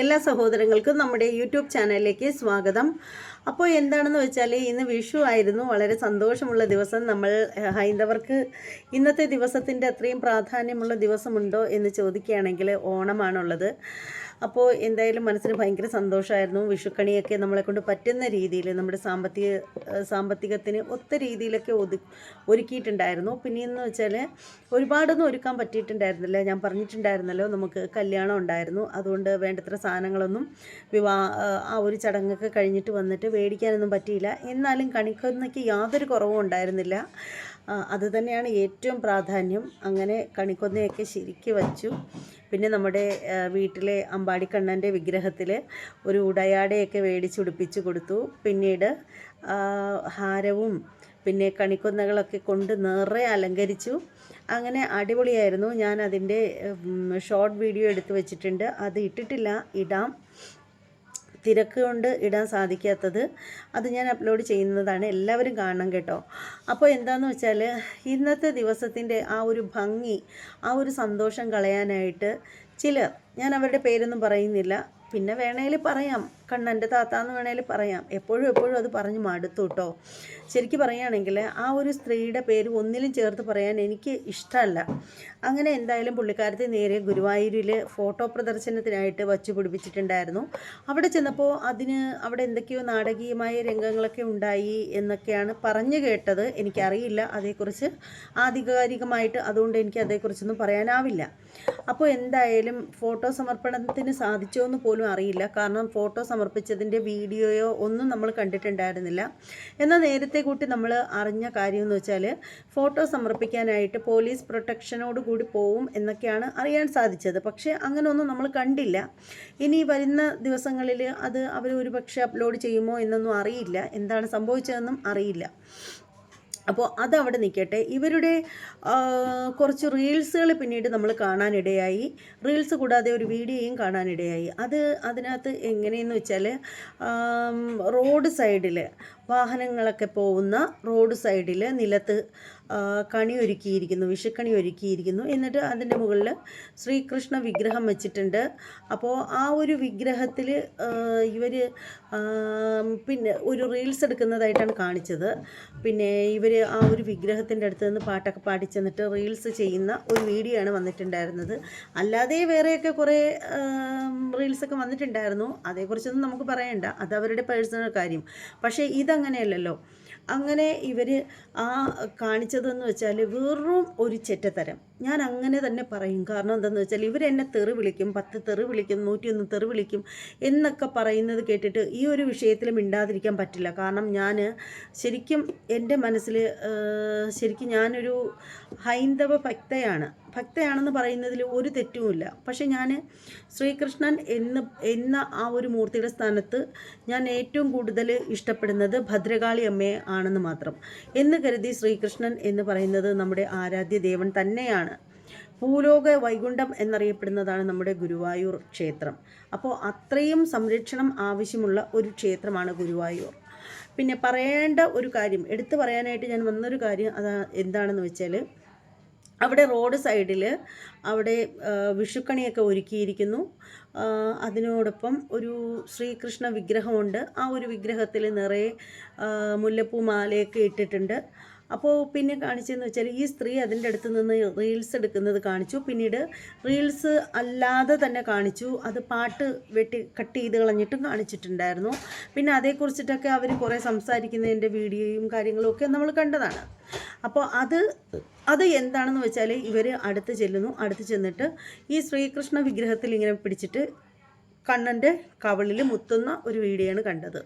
എല്ലാ സഹോദരങ്ങൾക്കും നമ്മുടെ യൂട്യൂബ് ചാനലിലേക്ക് സ്വാഗതം. അപ്പോൾ എന്താണെന്ന് വെച്ചാൽ ഇന്ന് വിഷു ആയിരുന്നു. വളരെ സന്തോഷമുള്ള ദിവസം. നമ്മൾ ഹൈന്ദവർക്ക് ഇന്നത്തെ ദിവസത്തിൻ്റെ അത്രയും പ്രാധാന്യമുള്ള ദിവസമുണ്ടോ എന്ന് ചോദിക്കുകയാണെങ്കിൽ ഓണമാണുള്ളത്. അപ്പോൾ എന്തായാലും മനസ്സിന് ഭയങ്കര സന്തോഷമായിരുന്നു. വിഷുക്കണിയൊക്കെ നമ്മളെക്കൊണ്ട് പറ്റുന്ന രീതിയിൽ നമ്മുടെ സാമ്പത്തികത്തിന് ഒത്ത രീതിയിലൊക്കെ ഒരുക്കിയിട്ടുണ്ടായിരുന്നു. പിന്നെയെന്ന് വെച്ചാൽ ഒരുപാടൊന്നും ഒരുക്കാൻ പറ്റിയിട്ടുണ്ടായിരുന്നില്ല. ഞാൻ പറഞ്ഞിട്ടുണ്ടായിരുന്നല്ലോ, നമുക്ക് കല്യാണം ഉണ്ടായിരുന്നു. അതുകൊണ്ട് വേണ്ടത്ര സാധനങ്ങളൊന്നും ആ ഒരു ചടങ്ങൊക്കെ കഴിഞ്ഞിട്ട് വന്നിട്ട് മേടിക്കാനൊന്നും പറ്റിയില്ല. എന്നാലും കണിക്കൊന്നയ്ക്ക് യാതൊരു കുറവും ഉണ്ടായിരുന്നില്ല. അത് തന്നെയാണ് ഏറ്റവും പ്രാധാന്യം. അങ്ങനെ കണിക്കൊന്നയൊക്കെ ശരിക്ക് വച്ചു. പിന്നെ നമ്മുടെ വീട്ടിലെ അമ്പാടിക്കണ്ണൻ്റെ വിഗ്രഹത്തിൽ ഒരു ഉടയാടയൊക്കെ മേടിച്ചുടുപ്പിച്ച് കൊടുത്തു. പിന്നീട് ഹാരവും പിന്നെ കണിക്കൊന്നകളൊക്കെ കൊണ്ട് നിറയെ അലങ്കരിച്ചു. അങ്ങനെ അടിപൊളിയായിരുന്നു. ഞാൻ അതിൻ്റെ ഷോർട്ട് വീഡിയോ എടുത്തു വച്ചിട്ടുണ്ട്. അത് ഇട്ടിട്ടില്ല, ഇടാം. തിരക്ക് കൊണ്ട് ഇടാൻ സാധിക്കാത്തത്, അത് ഞാൻ അപ്ലോഡ് ചെയ്യുന്നതാണ്. എല്ലാവരും കാണണം കേട്ടോ. അപ്പോൾ എന്താണെന്ന് വെച്ചാൽ ഇന്നത്തെ ദിവസത്തിൻ്റെ ആ ഒരു ഭംഗി, ആ ഒരു സന്തോഷം കളയാനായിട്ട് ചിലർ, ഞാൻ അവരുടെ പേരൊന്നും പറയുന്നില്ല, പിന്നെ വേണേൽ പറയാം, കണ്ണൻ്റെ താത്താന്ന് വേണേൽ പറയാം. എപ്പോഴും അത് പറഞ്ഞ് മടുത്തു കേട്ടോ. ശരിക്കും പറയുകയാണെങ്കിൽ ആ ഒരു സ്ത്രീയുടെ പേര് ഒന്നിലും ചേർത്ത് പറയാൻ എനിക്ക് ഇഷ്ടമല്ല. അങ്ങനെ എന്തായാലും പുള്ളിക്കാരത്തെ നേരെ ഗുരുവായൂരിൽ ഫോട്ടോ പ്രദർശനത്തിനായിട്ട് വച്ചു പിടിപ്പിച്ചിട്ടുണ്ടായിരുന്നു. അവിടെ ചെന്നപ്പോൾ അവിടെ എന്തൊക്കെയോ നാടകീയമായ രംഗങ്ങളൊക്കെ ഉണ്ടായി എന്നൊക്കെയാണ് പറഞ്ഞു കേട്ടത്. എനിക്കറിയില്ല അതേക്കുറിച്ച് ആധികാരികമായിട്ട്, അതുകൊണ്ട് എനിക്ക് അതേക്കുറിച്ചൊന്നും പറയാനാവില്ല. അപ്പോൾ എന്തായാലും ഫോട്ടോ സമർപ്പണത്തിന് സാധിച്ചോ എന്ന് പോലും അറിയില്ല. കാരണം ഫോട്ടോ സമർപ്പിച്ചതിൻ്റെ വീഡിയോയോ ഒന്നും നമ്മൾ കണ്ടിട്ടുണ്ടായിരുന്നില്ല. എന്നാൽ നേരത്തെ കൂട്ടി നമ്മൾ അറിഞ്ഞ കാര്യമെന്ന് വെച്ചാൽ ഫോട്ടോ സമർപ്പിക്കാനായിട്ട് പോലീസ് പ്രൊട്ടക്ഷനോട് കൂടി പോവും എന്നൊക്കെയാണ് അറിയാൻ സാധിച്ചത്. പക്ഷേ അങ്ങനെയൊന്നും നമ്മൾ കണ്ടില്ല. ഇനി വരുന്ന ദിവസങ്ങളിൽ അത് അവർ ഒരുപക്ഷെ അപ്ലോഡ് ചെയ്യുമോ എന്നൊന്നും അറിയില്ല. എന്താണ് സംഭവിച്ചതെന്നും അറിയില്ല. അപ്പോൾ അതവിടെ നിൽക്കട്ടെ. ഇവരുടെ കുറച്ച് റീൽസുകൾ പിന്നീട് നമ്മൾ കാണാനിടയായി. റീൽസ് കൂടാതെ ഒരു വീഡിയോയും കാണാനിടയായി. അതിനകത്ത് എങ്ങനെയെന്ന് വെച്ചാൽ റോഡ് സൈഡിൽ, വാഹനങ്ങളൊക്കെ പോകുന്ന റോഡ് സൈഡിൽ നിലത്ത് കണി ഒരുക്കിയിരിക്കുന്നു, വിഷുക്കണി ഒരുക്കിയിരിക്കുന്നു. എന്നിട്ട് അതിൻ്റെ മുകളിൽ ശ്രീകൃഷ്ണ വിഗ്രഹം വെച്ചിട്ടുണ്ട്. അപ്പോൾ ആ ഒരു വിഗ്രഹത്തിൽ ഇവർ പിന്നെ ഒരു റീൽസ് എടുക്കുന്നതായിട്ടാണ് കാണിച്ചത്. പിന്നെ ഇവർ ആ ഒരു വിഗ്രഹത്തിൻ്റെ അടുത്ത് നിന്ന് പാട്ടൊക്കെ പാടി ചെന്നിട്ട് റീൽസ് ചെയ്യുന്ന ഒരു വീഡിയോ ആണ് വന്നിട്ടുണ്ടായിരുന്നത്. അല്ലാതെ വേറെയൊക്കെ കുറേ റീൽസൊക്കെ വന്നിട്ടുണ്ടായിരുന്നു. അതേക്കുറിച്ചൊന്നും നമുക്ക് പറയണ്ട, അത് അവരുടെ പേഴ്സണൽ കാര്യം. പക്ഷേ ഇതങ്ങനെയല്ലല്ലോ. അങ്ങനെ ഇവർ കാണിച്ചതെന്ന് വെച്ചാൽ വെറും ഒരു ചെറ്റത്തരം. ഞാൻ അങ്ങനെ തന്നെ പറയും. കാരണം എന്താണെന്ന് വെച്ചാൽ ഇവരെന്നെ തെറി വിളിക്കും, 10 തെറി വിളിക്കും, 101 തെറി വിളിക്കും എന്നൊക്കെ പറയുന്നത് കേട്ടിട്ട് ഈ ഒരു വിഷയത്തിൽ മിണ്ടാതിരിക്കാൻ പറ്റില്ല. കാരണം ഞാൻ ശരിക്കും എൻ്റെ മനസ്സിൽ ശരിക്കും ഞാനൊരു ഹൈന്ദവ ഭക്തയാണെന്ന് പറയുന്നതിൽ ഒരു തെറ്റുമില്ല. പക്ഷെ ഞാൻ ശ്രീകൃഷ്ണൻ എന്ന ആ ഒരു മൂർത്തിയുടെ സ്ഥാനത്ത് ഞാൻ ഏറ്റവും കൂടുതൽ ഇഷ്ടപ്പെടുന്നത് ഭദ്രകാളി അമ്മയെ ആണെന്ന് മാത്രം. എന്ന് കരുതി ശ്രീകൃഷ്ണൻ എന്ന് പറയുന്നത് നമ്മുടെ ആരാധ്യ ദേവൻ തന്നെയാണ്. ഭൂലോക വൈകുണ്ഠം എന്നറിയപ്പെടുന്നതാണ് നമ്മുടെ ഗുരുവായൂർ ക്ഷേത്രം. അപ്പോൾ അത്രയും സംരക്ഷണം ആവശ്യമുള്ള ഒരു ക്ഷേത്രമാണ് ഗുരുവായൂർ. പിന്നെ പറയേണ്ട ഒരു കാര്യം, എടുത്തു പറയാനായിട്ട് ഞാൻ വന്നൊരു കാര്യം എന്താണെന്ന് വെച്ചാൽ അവിടെ റോഡ് സൈഡിൽ അവിടെ വിഷുക്കണിയൊക്കെ ഒരുക്കിയിരിക്കുന്നു. അതിനോടൊപ്പം ഒരു ശ്രീകൃഷ്ണ വിഗ്രഹമുണ്ട്. ആ ഒരു വിഗ്രഹത്തിൽ നിറയെ മുല്ലപ്പൂ മാലയൊക്കെ ഇട്ടിട്ടുണ്ട്. അപ്പോൾ പിന്നെ കാണിച്ചതെന്ന് വെച്ചാൽ ഈ സ്ത്രീ അതിൻ്റെ അടുത്ത് നിന്ന് റീൽസ് എടുക്കുന്നത് കാണിച്ചു. പിന്നീട് റീൽസ് അല്ലാതെ തന്നെ കാണിച്ചു. അത് പാട്ട് കട്ട് ചെയ്ത് കളഞ്ഞിട്ടും കാണിച്ചിട്ടുണ്ടായിരുന്നു. പിന്നെ അതേക്കുറിച്ചിട്ടൊക്കെ അവർ കുറേ സംസാരിക്കുന്നതിൻ്റെ വീഡിയോയും കാര്യങ്ങളും ഒക്കെ നമ്മൾ കണ്ടതാണ്. അപ്പോൾ അത് എന്താണെന്ന് വെച്ചാൽ ഇവർ അടുത്ത് ചെന്നിട്ട് ഈ ശ്രീകൃഷ്ണ വിഗ്രഹത്തിൽ ഇങ്ങനെ പിടിച്ചിട്ട് കണ്ണൻ്റെ കവിളിൽ മുത്തുന്ന ഒരു വീഡിയോ ആണ് കണ്ടത്.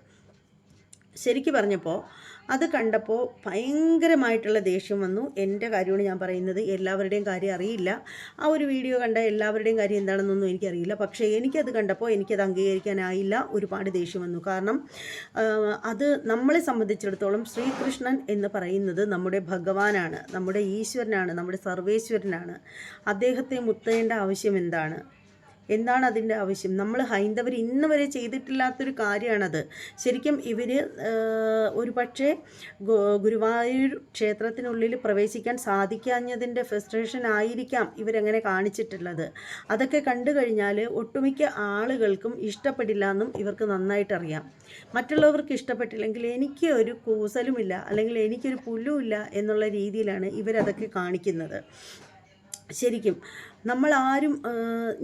ശരിക്കും പറഞ്ഞപ്പോൾ അത് കണ്ടപ്പോൾ ഭയങ്കരമായിട്ടുള്ള ദേഷ്യം വന്നു. എൻ്റെ കാര്യമാണ് ഞാൻ പറയുന്നത്, എല്ലാവരുടെയും കാര്യം അറിയില്ല. ആ ഒരു വീഡിയോ കണ്ട എല്ലാവരുടെയും കാര്യം എന്താണെന്നൊന്നും എനിക്കറിയില്ല. പക്ഷേ എനിക്കത് കണ്ടപ്പോൾ എനിക്കത് അംഗീകരിക്കാനായില്ല. ഒരുപാട് ദേഷ്യം വന്നു. കാരണം അത് നമ്മളെ സംബന്ധിച്ചിടത്തോളം ശ്രീകൃഷ്ണൻ എന്ന് പറയുന്നത് നമ്മുടെ ഭഗവാനാണ്, നമ്മുടെ ഈശ്വരനാണ്, നമ്മുടെ സർവേശ്വരനാണ്. അദ്ദേഹത്തെ മുത്തേണ്ട ആവശ്യം എന്താണ്? എന്താണ് അതിൻ്റെ ആവശ്യം? നമ്മൾ ഹൈന്ദവർ ഇന്ന് വരെ ചെയ്തിട്ടില്ലാത്തൊരു കാര്യമാണത്. ശരിക്കും ഇവർ ഒരു പക്ഷേ ഗുരുവായൂർ ക്ഷേത്രത്തിനുള്ളിൽ പ്രവേശിക്കാൻ സാധിക്കാഞ്ഞതിൻ്റെ ഫ്രസ്ട്രേഷൻ ആയിരിക്കാം ഇവരങ്ങനെ കാണിച്ചിട്ടുള്ളത്. അതൊക്കെ കണ്ടു കഴിഞ്ഞാൽ ഒട്ടുമിക്ക ആളുകൾക്കും ഇഷ്ടപ്പെടില്ല എന്നും ഇവർക്ക് നന്നായിട്ടറിയാം. മറ്റുള്ളവർക്ക് ഇഷ്ടപ്പെട്ടില്ലെങ്കിൽ എനിക്ക് ഒരു കൂസലുമില്ല, അല്ലെങ്കിൽ എനിക്കൊരു പുല്ലുമില്ല എന്നുള്ള രീതിയിലാണ് ഇവരതൊക്കെ കാണിക്കുന്നത്. ശരിക്കും നമ്മളാരും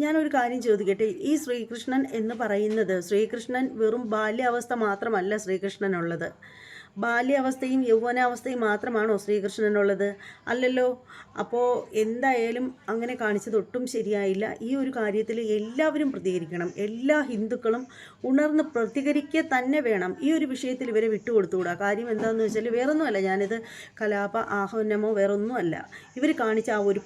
ഞാനൊരു കാര്യം ചോദിക്കട്ടെ, ഈ ശ്രീകൃഷ്ണൻ എന്ന് പറയുന്നത്, ശ്രീകൃഷ്ണൻ വെറും ബാല്യാവസ്ഥ മാത്രമല്ല ശ്രീകൃഷ്ണനുള്ളത്. ബാല്യാവസ്ഥയും യൗവനാവസ്ഥയും മാത്രമാണോ ശ്രീകൃഷ്ണനുള്ളത്? അല്ലല്ലോ. അപ്പോൾ എന്തായാലും അങ്ങനെ കാണിച്ചത് ഒട്ടും ശരിയായില്ല. ഈ ഒരു കാര്യത്തിൽ എല്ലാവരും പ്രതികരിക്കണം. എല്ലാ ഹിന്ദുക്കളും ഉണർന്ന് പ്രതികരിക്കുക തന്നെ വേണം. ഈ ഒരു വിഷയത്തിൽ ഇവരെ വിട്ടുകൊടുത്തുകൂടാ. കാര്യം എന്താണെന്ന് വെച്ചാൽ വേറൊന്നുമല്ല, ഞാനിത് കലാപ ആഹ്വാനമോ വേറൊന്നുമല്ല. ഇവർ കാണിച്ച ആ ഒരു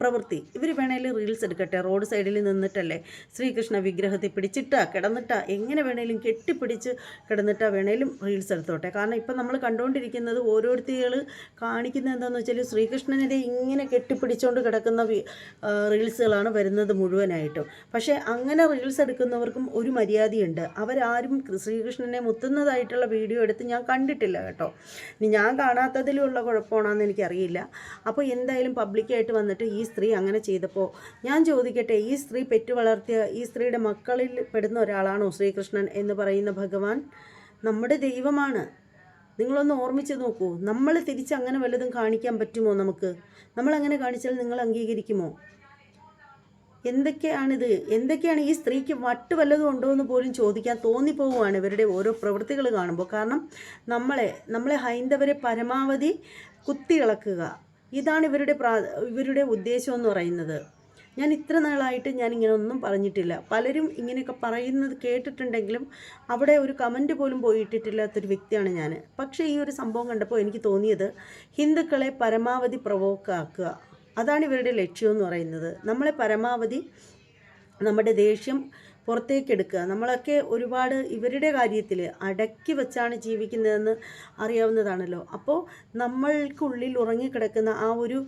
പ്രവൃത്തി, ഇവർ വേണേലും റീൽസ് എടുക്കട്ടെ. റോഡ് സൈഡിൽ നിന്നിട്ടല്ലേ ശ്രീകൃഷ്ണ വിഗ്രഹത്തിൽ പിടിച്ചിട്ടാ കിടന്നിട്ടാ എങ്ങനെ വേണേലും കെട്ടിപ്പിടിച്ച് കിടന്നിട്ടാ വേണേലും റീൽസ് എടുത്തോട്ടെ. കാരണം ഇപ്പം നമ്മൾ കണ്ടുകൊണ്ടിരിക്കുന്നത് ഓരോരുത്തർ കാണിക്കുന്നത് എന്താണെന്ന് വെച്ചാൽ ശ്രീകൃഷ്ണനെ ഇങ്ങനെ കെട്ടിപ്പിടിച്ചുകൊണ്ട് കിടക്കുന്ന റീൽസുകളാണ് വരുന്നത് മുഴുവനായിട്ടും. പക്ഷേ അങ്ങനെ റീൽസ് എടുക്കുന്നവർക്കും ഒരു മര്യാദയുണ്ട്. അവരാരും ശ്രീകൃഷ്ണനെ മുത്തുന്നതായിട്ടുള്ള വീഡിയോ എടുത്ത് ഞാൻ കണ്ടിട്ടില്ല കേട്ടോ. ഇനി ഞാൻ കാണാത്തതിലുള്ള കുഴപ്പമാണെന്ന് എനിക്കറിയില്ല. അപ്പോൾ എന്തായാലും പബ്ലിക്കായിട്ട് വന്നിട്ട് ഈ സ്ത്രീ അങ്ങനെ ചെയ്തപ്പോൾ ഞാൻ ചോദിക്കട്ടെ, ഈ സ്ത്രീ പെറ്റു വളർത്തിയ ഈ സ്ത്രീയുടെ മക്കളിൽ പെടുന്ന ഒരാളാണോ ശ്രീകൃഷ്ണൻ എന്ന് പറയുന്ന ഭഗവാൻ? നമ്മുടെ ദൈവമാണ്. നിങ്ങളൊന്ന് ഓർമ്മിച്ച് നോക്കൂ. നമ്മൾ തിരിച്ചങ്ങനെ വല്ലതും കാണിക്കാൻ പറ്റുമോ നമുക്ക്? നമ്മളങ്ങനെ കാണിച്ചാൽ നിങ്ങൾ അംഗീകരിക്കുമോ? എന്തൊക്കെയാണ് ഈ സ്ത്രീക്ക് വട്ട് വല്ലതും ഉണ്ടോ എന്ന് പോലും ചോദിക്കാൻ തോന്നിപ്പോവുകയാണ് ഇവരുടെ ഓരോ പ്രവൃത്തികൾ കാണുമ്പോൾ. കാരണം നമ്മളെ ഹൈന്ദവരെ പരമാവധി കുത്തിയിളക്കുക, ഇതാണ് ഇവരുടെ ഉദ്ദേശം എന്ന് പറയുന്നത്. ഞാൻ ഇത്ര നാളായിട്ട് ഞാനിങ്ങനെ ഒന്നും പറഞ്ഞിട്ടില്ല. പലരും ഇങ്ങനെയൊക്കെ പറയുന്നത് കേട്ടിട്ടുണ്ടെങ്കിലും അവിടെ ഒരു കമൻറ്റ് പോലും പോയിട്ടിട്ടില്ലാത്തൊരു വ്യക്തിയാണ് ഞാൻ. പക്ഷേ ഈ ഒരു സംഭവം കണ്ടപ്പോൾ എനിക്ക് തോന്നിയത് ഹിന്ദുക്കളെ പരമാവധി പ്രൊവോക്കാക്കുക, അതാണ് ഇവരുടെ ലക്ഷ്യം എന്ന് പറയുന്നത്. നമ്മളെ പരമാവധി നമ്മുടെ ദേഷ്യം പുറത്തേക്കെടുക്കുക. നമ്മളൊക്കെ ഒരുപാട് ഇവരുടെ കാര്യത്തിൽ അടക്കി വെച്ചാണ് ജീവിക്കുന്നതെന്ന് അറിയാവുന്നതാണല്ലോ. അപ്പോൾ നമ്മൾക്കുള്ളിൽ ഉറങ്ങിക്കിടക്കുന്ന ആ ഒരു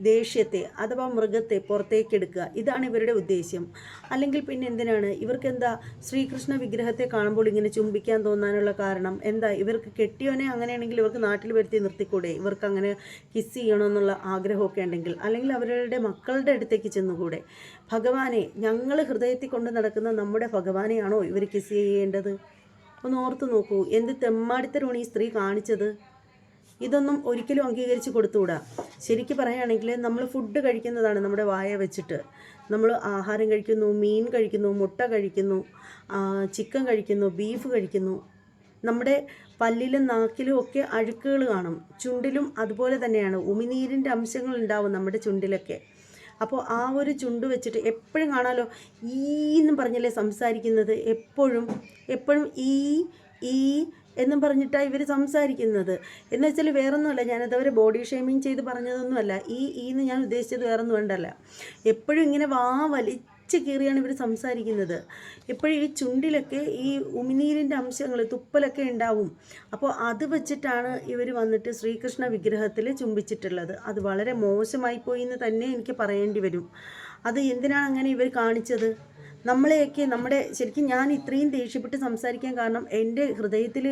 ദേഷ്യത്തെ അഥവാ മൃഗത്തെ പുറത്തേക്കെടുക്കുക, ഇതാണ് ഇവരുടെ ഉദ്ദേശ്യം. അല്ലെങ്കിൽ പിന്നെ എന്തിനാണ് ഇവർക്കെന്താ ശ്രീകൃഷ്ണ വിഗ്രഹത്തെ കാണുമ്പോൾ ഇങ്ങനെ ചുംബിക്കാൻ തോന്നാനുള്ള കാരണം എന്താ? ഇവർക്ക് കെട്ടിയോനെ അങ്ങനെയാണെങ്കിൽ ഇവർക്ക് നാട്ടിൽ വരുത്തി നിർത്തിക്കൂടെ? ഇവർക്ക് അങ്ങനെ കിസ് ചെയ്യണമെന്നുള്ള ആഗ്രഹമൊക്കെ ഉണ്ടെങ്കിൽ, അല്ലെങ്കിൽ അവരുടെ മക്കളുടെ അടുത്തേക്ക് ചെന്നുകൂടെ? ഭഗവാനെ, ഞങ്ങൾ ഹൃദയത്തിൽ കൊണ്ട് നടക്കുന്ന നമ്മുടെ ഭഗവാനെയാണോ ഇവർ കിസ് ചെയ്യേണ്ടത്? ഒന്ന് ഓർത്ത് നോക്കൂ. എന്ത് തെമ്മാടിത്തരമാണ് ഈ സ്ത്രീ കാണിച്ചത്. ഇതൊന്നും ഒരിക്കലും അംഗീകരിച്ച് കൊടുത്തുകൂടാ. ശരിക്കും പറയുകയാണെങ്കിൽ നമ്മൾ ഫുഡ് കഴിക്കുന്നതാണ് നമ്മുടെ വായ വെച്ചിട്ട്. നമ്മൾ ആഹാരം കഴിക്കുന്നു, മീൻ കഴിക്കുന്നു, മുട്ട കഴിക്കുന്നു, ചിക്കൻ കഴിക്കുന്നു, ബീഫ് കഴിക്കുന്നു. നമ്മുടെ പല്ലിലും നാക്കിലും ഒക്കെ അഴുക്കുകൾ കാണും. ചുണ്ടിലും അതുപോലെ തന്നെയാണ്. ഉമിനീരിൻ്റെ അംശങ്ങൾ ഉണ്ടാവും നമ്മുടെ ചുണ്ടിലൊക്കെ. അപ്പോൾ ആ ഒരു ചുണ്ട് വെച്ചിട്ട് എപ്പോഴും കാണാമല്ലോ എന്നും പറഞ്ഞല്ലേ സംസാരിക്കുന്നത്. എപ്പോഴും ഈ എന്നും പറഞ്ഞിട്ടാണ് ഇവർ സംസാരിക്കുന്നത്. എന്ന് വെച്ചാൽ വേറൊന്നുമല്ല, ഞാനതവരെ ബോഡി ഷേമിങ് ചെയ്ത് പറഞ്ഞതൊന്നുമല്ല. എന്ന് ഞാൻ ഉദ്ദേശിച്ചത് വേറൊന്നും വേണ്ടല്ല. എപ്പോഴും ഇങ്ങനെ വലിച്ച് കീറിയാണ് ഇവർ സംസാരിക്കുന്നത്. എപ്പോഴും ഈ ചുണ്ടിലൊക്കെ ഈ ഉമിനീരിൻ്റെ അംശങ്ങൾ, തുപ്പലൊക്കെ ഉണ്ടാവും. അപ്പോൾ അത് വെച്ചിട്ടാണ് ഇവർ വന്നിട്ട് ശ്രീകൃഷ്ണ വിഗ്രഹത്തിൽ ചുംബിച്ചിട്ടുള്ളത്. അത് വളരെ മോശമായിപ്പോയി എന്ന് തന്നെ എനിക്ക് പറയേണ്ടി വരും. അത് എന്തിനാണ് അങ്ങനെ ഇവർ കാണിച്ചത്? ശരിക്കും ഞാൻ ഇത്രയും ദേഷ്യപ്പെട്ട് സംസാരിക്കാൻ കാരണം എൻ്റെ ഹൃദയത്തിൽ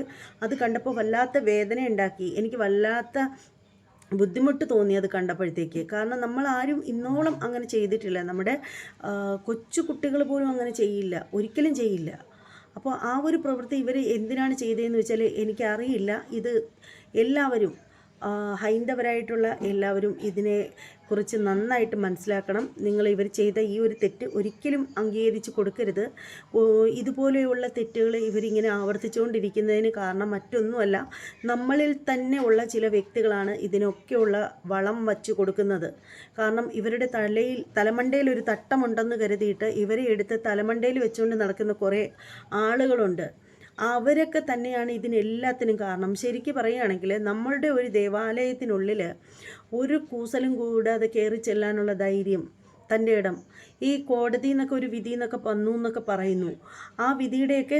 അത് കണ്ടപ്പോൾ വല്ലാത്ത വേദന ഉണ്ടാക്കി. എനിക്ക് വല്ലാത്ത ബുദ്ധിമുട്ട് തോന്നി അത് കണ്ടപ്പോഴത്തേക്ക്. കാരണം നമ്മളാരും ഇന്നോളം അങ്ങനെ ചെയ്തിട്ടില്ല. നമ്മുടെ കൊച്ചു കുട്ടികൾ പോലും അങ്ങനെ ചെയ്യില്ല, ഒരിക്കലും ചെയ്യില്ല. അപ്പോൾ ആ ഒരു പ്രവൃത്തി ഇവർ എന്തിനാണ് ചെയ്തതെന്ന് വെച്ചാൽ എനിക്കറിയില്ല. ഇത് എല്ലാവരും ഹൈന്ദവരായിട്ടുള്ള എല്ലാവരും ഇതിനെ കുറിച്ച് നന്നായിട്ട് മനസ്സിലാക്കണം. ഇവർ ചെയ്ത ഈ ഒരു തെറ്റ് ഒരിക്കലും അംഗീകരിച്ച് കൊടുക്കരുത്. ഇതുപോലെയുള്ള തെറ്റുകൾ ഇവരിങ്ങനെ ആവർത്തിച്ചുകൊണ്ടിരിക്കുന്നതിന് കാരണം മറ്റൊന്നുമല്ല, നമ്മളിൽ തന്നെ ഉള്ള ചില വ്യക്തികളാണ് ഇതിനൊക്കെയുള്ള വളം വച്ച് കൊടുക്കുന്നത്. കാരണം ഇവരുടെ തലമണ്ടയിൽ ഒരു തട്ടമുണ്ടെന്ന് കരുതിയിട്ട് ഇവരെ എടുത്ത് തലമണ്ടയിൽ വെച്ചുകൊണ്ട് നടക്കുന്ന കുറേ ആളുകളുണ്ട്. അവരൊക്കെ തന്നെയാണ് ഇതിനെല്ലാത്തിനും കാരണം. ശരിക്കും പറയുകയാണെങ്കിൽ നമ്മളുടെ ഒരു ദേവാലയത്തിനുള്ളിൽ ഒരു കൂസലും കൂടാതെ കയറി ചെല്ലാനുള്ള ധൈര്യം, തൻ്റെ ഇടം, ഈ കോടതി എന്നൊക്കെ ഒരു വിധി എന്നൊക്കെ വന്നു എന്നൊക്കെ പറയുന്നു. ആ വിധിയുടെയൊക്കെ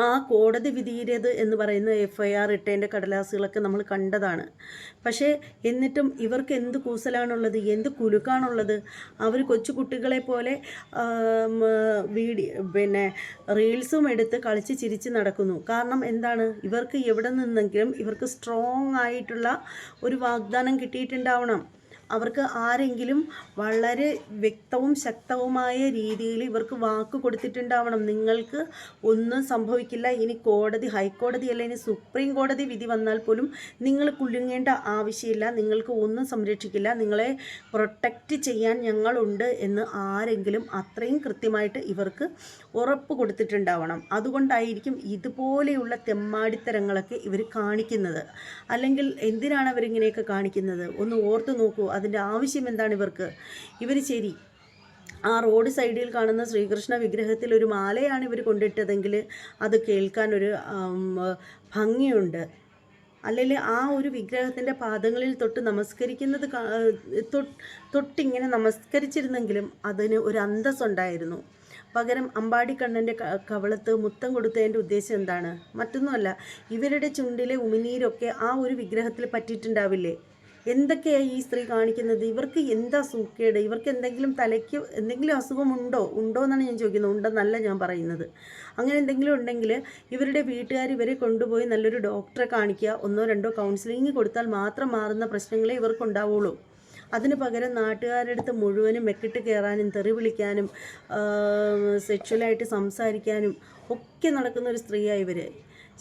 ആ കോടതി വിധിയിലേത് എന്ന് പറയുന്ന FIR ഇട്ടതിൻ്റെ കടലാസുകളൊക്കെ നമ്മൾ കണ്ടതാണ്. പക്ഷേ എന്നിട്ടും ഇവർക്ക് എന്ത് കൂസലാണുള്ളത്, എന്ത് കുലുക്കാണുള്ളത്? അവർ കൊച്ചു കുട്ടികളെ പോലെ പിന്നെ റീൽസും എടുത്ത് കളിച്ച് ചിരിച്ച് നടക്കുന്നു. കാരണം എന്താണ്? ഇവർക്ക് എവിടെ നിന്നെങ്കിലും ഇവർക്ക് സ്ട്രോങ് ആയിട്ടുള്ള ഒരു വാഗ്ദാനം കിട്ടിയിട്ടുണ്ടാവണം. അവർക്ക് ആരെങ്കിലും വളരെ വ്യക്തവും ശക്തവുമായ രീതിയിൽ ഇവർക്ക് വാക്ക് കൊടുത്തിട്ടുണ്ടാവണം, നിങ്ങൾക്ക് ഒന്നും സംഭവിക്കില്ല, ഇനി ഹൈക്കോടതിയല്ല, ഇനി സുപ്രീം കോടതി വിധി വന്നാൽ പോലും നിങ്ങൾ കുലുങ്ങേണ്ട ആവശ്യമില്ല, നിങ്ങൾക്ക് ഒന്നും സംരക്ഷിക്കില്ല, നിങ്ങളെ പ്രൊട്ടക്റ്റ് ചെയ്യാൻ ഞങ്ങളുണ്ട് എന്ന് ആരെങ്കിലും അത്രയും കൃത്യമായിട്ട് ഇവർക്ക് ഉറപ്പ് കൊടുത്തിട്ടുണ്ടാവണം. അതുകൊണ്ടായിരിക്കും ഇതുപോലെയുള്ള തെമ്മാടിത്തരങ്ങളൊക്കെ ഇവർ കാണിക്കുന്നത്. അല്ലെങ്കിൽ എന്തിനാണ് അവരിങ്ങനെയൊക്കെ കാണിക്കുന്നത്? ഒന്ന് ഓർത്ത് നോക്കൂ, അതിൻ്റെ ആവശ്യം എന്താണ് ഇവർക്ക്? ഇവർ ശരി, ആ റോഡ് സൈഡിൽ കാണുന്ന ശ്രീകൃഷ്ണ വിഗ്രഹത്തിൽ ഒരു മാലയാണ് ഇവർ കൊണ്ടിട്ടതെങ്കിൽ അത് കേൾക്കാൻ ഒരു ഭംഗിയുണ്ട്. അല്ലെങ്കിൽ ആ ഒരു വിഗ്രഹത്തിൻ്റെ പാദങ്ങളിൽ തൊട്ട് നമസ്കരിക്കുന്നത് തൊട്ടിങ്ങനെ നമസ്കരിച്ചിരുന്നെങ്കിലും അതിന് ഒരു അന്തസ്സുണ്ടായിരുന്നു. പകരം അമ്പാടിക്കണ്ണൻ്റെ കവളത്ത് മുത്തം കൊടുത്തതിൻ്റെ ഉദ്ദേശം എന്താണ്? മറ്റൊന്നുമല്ല, ഇവരുടെ ചുണ്ടിലെ ഉമിനീരൊക്കെ ആ ഒരു വിഗ്രഹത്തിൽ പറ്റിയിട്ടുണ്ടാവില്ലേ? എന്തൊക്കെയാണ് ഈ സ്ത്രീ കാണിക്കുന്നത്? ഇവർക്ക് എന്താ സൂക്കേട്? ഇവർക്ക് എന്തെങ്കിലും തലയ്ക്ക് എന്തെങ്കിലും അസുഖമുണ്ടോ എന്നാണ് ഞാൻ ചോദിക്കുന്നത്. ഉണ്ടെന്നല്ല ഞാൻ പറയുന്നത്. അങ്ങനെ എന്തെങ്കിലും ഉണ്ടെങ്കിൽ ഇവരുടെ വീട്ടുകാർ ഇവരെ കൊണ്ടുപോയി നല്ലൊരു ഡോക്ടറെ കാണിക്കുക, 1-2 കൗൺസിലിംഗ് കൊടുത്താൽ മാത്രം മാറുന്ന പ്രശ്നങ്ങളെ ഇവർക്കുണ്ടാവുള്ളൂ. അതിന് പകരം നാട്ടുകാരുടെ അടുത്ത് മുഴുവനും മെക്കിട്ട് കയറാനും തെറി വിളിക്കാനും സെക്ഷുവലായിട്ട് സംസാരിക്കാനും ഒക്കെ നടക്കുന്ന ഒരു സ്ത്രീയാണ് ഇവർ.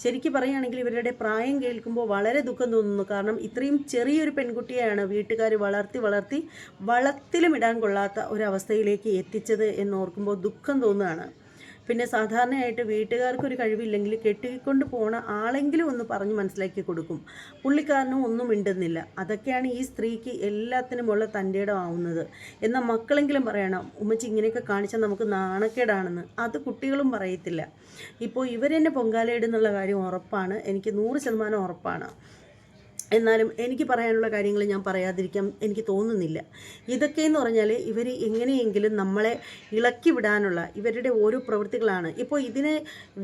ശരിക്കും പറയുകയാണെങ്കിൽ ഇവരുടെ പ്രായം കേൾക്കുമ്പോൾ വളരെ ദുഃഖം തോന്നുന്നു. കാരണം ഇത്രയും ചെറിയൊരു പെൺകുട്ടിയെയാണ് വീട്ടുകാർ വളർത്തി വളത്തിലും ഇടാൻ കൊള്ളാത്ത ഒരവസ്ഥയിലേക്ക് എത്തിച്ചത് എന്നോർക്കുമ്പോൾ ദുഃഖം തോന്നുകയാണ്. പിന്നെ സാധാരണയായിട്ട് വീട്ടുകാർക്കൊരു കഴിവില്ലെങ്കിൽ കെട്ടിക്കൊണ്ട് പോണ ആളെങ്കിലും ഒന്ന് പറഞ്ഞ് മനസ്സിലാക്കി കൊടുക്കും. പുള്ളിക്കാരനും ഒന്നും മിണ്ടുന്നില്ല. അതൊക്കെയാണ് ഈ സ്ത്രീക്ക് എല്ലാത്തിനുമുള്ള തൻ്റെ ഇടമാവുന്നത്. എന്നാൽ മക്കളെങ്കിലും പറയണം, ഉമ്മച്ചി ഇങ്ങനെയൊക്കെ കാണിച്ചാൽ നമുക്ക് നാണക്കേടാണെന്ന്. അത് കുട്ടികളും പറയത്തില്ല. ഇപ്പോൾ ഇവരെന്നെ പൊങ്കാലയിടുന്നുള്ള കാര്യം ഉറപ്പാണ്, എനിക്ക് 100% ഉറപ്പാണ്. എന്നാലും എനിക്ക് പറയാനുള്ള കാര്യങ്ങൾ ഞാൻ പറയാതിരിക്കാൻ എനിക്ക് തോന്നുന്നില്ല. ഇതൊക്കെയെന്ന് പറഞ്ഞാൽ ഇവർ എങ്ങനെയെങ്കിലും നമ്മളെ ഇളക്കി വിടാനുള്ള ഇവരുടെ ഓരോ പ്രവൃത്തികളാണ്. ഇപ്പോൾ ഇതിനെ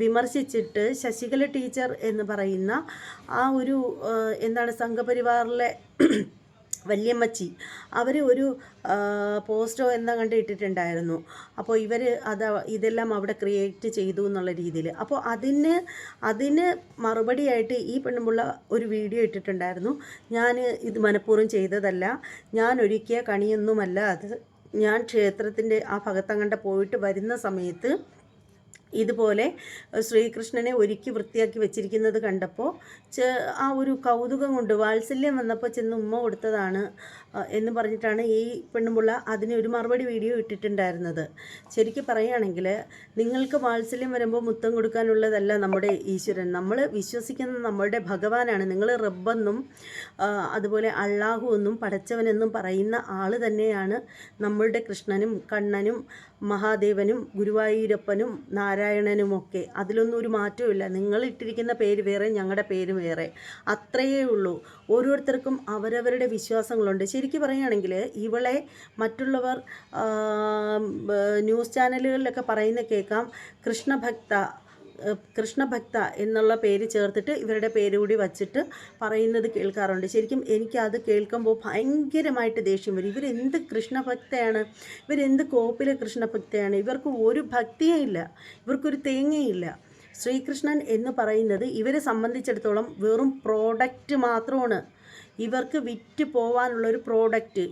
വിമർശിച്ചിട്ട് ശശികല ടീച്ചർ എന്ന് പറയുന്ന ആ ഒരു സംഘപരിവാറിലെ വല്യമ്മച്ചി അവർ ഒരു പോസ്റ്റോ എന്താ കണ്ട് ഇട്ടിട്ടുണ്ടായിരുന്നു. അപ്പോൾ ഇതെല്ലാം അവിടെ ക്രിയേറ്റ് ചെയ്തു എന്നുള്ള രീതിയിൽ. അപ്പോൾ അതിന് മറുപടിയായിട്ട് ഈ പെണ്ണുമുള്ള ഒരു വീഡിയോ ഇട്ടിട്ടുണ്ടായിരുന്നു. ഞാൻ ഇത് മനഃപൂർവ്വം ചെയ്തതല്ല, ഞാൻ ഒരുക്കിയ കണിയൊന്നുമല്ല അത്, ഞാൻ ക്ഷേത്രത്തിൻ്റെ ആ ഭാഗത്തങ്ങണ്ട പോയിട്ട് വരുന്ന സമയത്ത് ഇതുപോലെ ശ്രീകൃഷ്ണനെ ഒരുക്കി വൃത്തിയാക്കി വെച്ചിരിക്കുന്നത് കണ്ടപ്പോൾ ആ ഒരു കൗതുകം കൊണ്ട് വാത്സല്യം വന്നപ്പോൾ ചെന്ന് ഉമ്മ കൊടുത്തതാണ് എന്ന് പറഞ്ഞിട്ടാണ് ഈ പെണ്ണുമുള്ള അതിന് ഒരു മറുപടി വീഡിയോ ഇട്ടിട്ടുണ്ടായിരുന്നത്. ശരിക്കും പറയുകയാണെങ്കിൽ നിങ്ങൾക്ക് വാത്സല്യം വരുമ്പോൾ മുത്തം കൊടുക്കാനുള്ളതല്ല നമ്മുടെ ഈശ്വരൻ. നമ്മൾ വിശ്വസിക്കുന്ന നമ്മളുടെ ഭഗവാനാണ്. നിങ്ങൾ റബ്ബെന്നും അതുപോലെ അള്ളാഹു എന്നും പടച്ചവനെന്നും പറയുന്ന ആൾ തന്നെയാണ് നമ്മളുടെ കൃഷ്ണനും കണ്ണനും മഹാദേവനും ഗുരുവായൂരപ്പനും നാരായണനുമൊക്കെ. അതിലൊന്നും ഒരു മാറ്റവുമില്ല. നിങ്ങൾ ഇട്ടിരിക്കുന്ന പേര് വേറെ, ഞങ്ങളുടെ പേര് വേറെ, അത്രയേ ഉള്ളൂ. ഓരോരുത്തർക്കും അവരവരുടെ വിശ്വാസങ്ങളുണ്ട്. ശരിക്കും പറയുകയാണെങ്കിൽ ഇവളെ മറ്റുള്ളവർ ന്യൂസ് ചാനലുകളിലൊക്കെ പറയുന്ന കേൾക്കാം, കൃഷ്ണഭക്ത എന്നുള്ള പേര് ചേർത്തിട്ട് ഇവരുടെ പേര് കൂടി വച്ചിട്ട് പറയുന്നത് കേൾക്കാറുണ്ട്. ശരിക്കും എനിക്കത് കേൾക്കുമ്പോൾ ഭയങ്കരമായിട്ട് ദേഷ്യം വരും. ഇവരെന്ത് കൃഷ്ണഭക്തയാണ്, ഇവരെന്ത് കോപ്പിലെ കൃഷ്ണഭക്തയാണ്? ഇവർക്ക് ഒരു ഭക്തിയേ ഇല്ല, ഇവർക്കൊരു തേങ്ങയില്ല. ശ്രീകൃഷ്ണൻ എന്ന് പറയുന്നത് ഇവരെ സംബന്ധിച്ചിടത്തോളം വെറും പ്രോഡക്റ്റ് മാത്രമാണ്. ഇവർക്ക് വിറ്റ് പോവാനുള്ളൊരു പ്രോഡക്റ്റ്,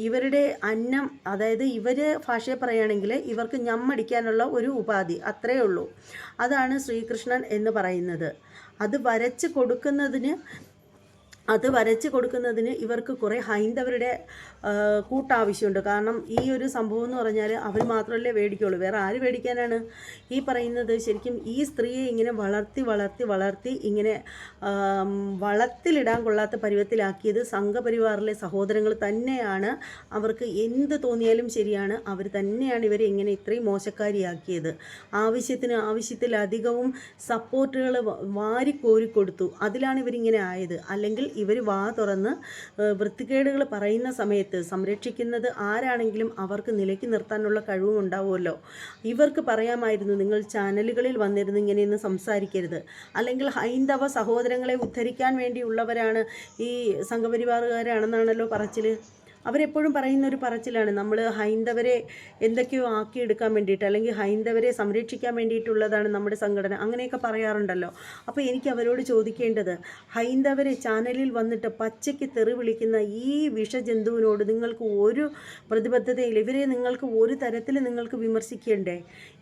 ഇവരുടെ അന്നം, അതായത് ഇവർ ഭാഷയെ പറയുകയാണെങ്കിൽ ഇവർക്ക് ഞമ്മടിക്കാനുള്ള ഒരു ഉപാധി, അത്രയേ ഉള്ളൂ. അതാണ് ശ്രീകൃഷ്ണൻ എന്ന് പറയുന്നത്. അത് വരച്ച് കൊടുക്കുന്നതിന് ഇവർക്ക് കുറേ ഹൈന്ദവരുടെ കൂട്ടാവശ്യമുണ്ട്. കാരണം ഈ ഒരു സംഭവം എന്ന് പറഞ്ഞാൽ അവർ മാത്രമല്ലേ മേടിക്കുള്ളൂ, വേറെ ആര് മേടിക്കാനാണ്? ഈ പറയുന്നത് ശരിക്കും ഈ സ്ത്രീയെ ഇങ്ങനെ വളർത്തി ഇങ്ങനെ വളത്തിലിടാൻ കൊള്ളാത്ത പരുവത്തിലാക്കിയത് സംഘപരിവാറിലെ സഹോദരങ്ങൾ തന്നെയാണ്. അവർക്ക് എന്ത് തോന്നിയാലും ശരിയാണ്, അവർ തന്നെയാണ് ഇവരെ ഇങ്ങനെ ഇത്രയും മോശക്കാരിയാക്കിയത്. ആവശ്യത്തിലധികവും സപ്പോർട്ടുകൾ വാരിക്കോരി കൊടുത്തു. അതിലാണ് ഇവരിങ്ങനെ ആയത്. അല്ലെങ്കിൽ ഇവർ വാ തുറന്ന് വൃത്തികേടുകൾ പറയുന്ന സമയത്ത് സംരക്ഷിക്കുന്നത് ആരാണെങ്കിലും അവർക്ക് നിലയ്ക്ക് നിർത്താനുള്ള കഴിവും ഉണ്ടാവുമല്ലോ. ഇവർക്ക് പറയാമായിരുന്നു, നിങ്ങൾ ചാനലുകളിൽ വന്നിരുന്ന് ഇങ്ങനെയൊന്നും സംസാരിക്കരുത്, അല്ലെങ്കിൽ ഹൈന്ദവ സഹോദരങ്ങളെ ഉദ്ധരിക്കാൻ വേണ്ടിയുള്ളവരാണ് ഈ സംഘപരിവാറുകാരാണെന്നാണല്ലോ പറച്ചിൽ. അവരെപ്പോഴും പറയുന്ന ഒരു പറച്ചിലാണ്, നമ്മൾ ഹൈന്ദവരെ എന്തൊക്കെയോ ആക്കിയെടുക്കാൻ വേണ്ടിയിട്ട്, അല്ലെങ്കിൽ ഹൈന്ദവരെ സംരക്ഷിക്കാൻ വേണ്ടിയിട്ടുള്ളതാണ് നമ്മുടെ സംഘടന, അങ്ങനെയൊക്കെ പറയാറുണ്ടല്ലോ. അപ്പോൾ എനിക്ക് അവരോട് ചോദിക്കേണ്ടത്, ഹൈന്ദവരെ ചാനലിൽ വന്നിട്ട് പച്ചയ്ക്ക് തെറി വിളിക്കുന്ന ഈ വിഷജന്തുവിനോട് നിങ്ങൾക്ക് ഒരു പ്രതിബദ്ധതയില്ല. ഇവരെ നിങ്ങൾക്ക് ഒരു തരത്തിൽ നിങ്ങൾക്ക് വിമർശിക്കേണ്ടേ?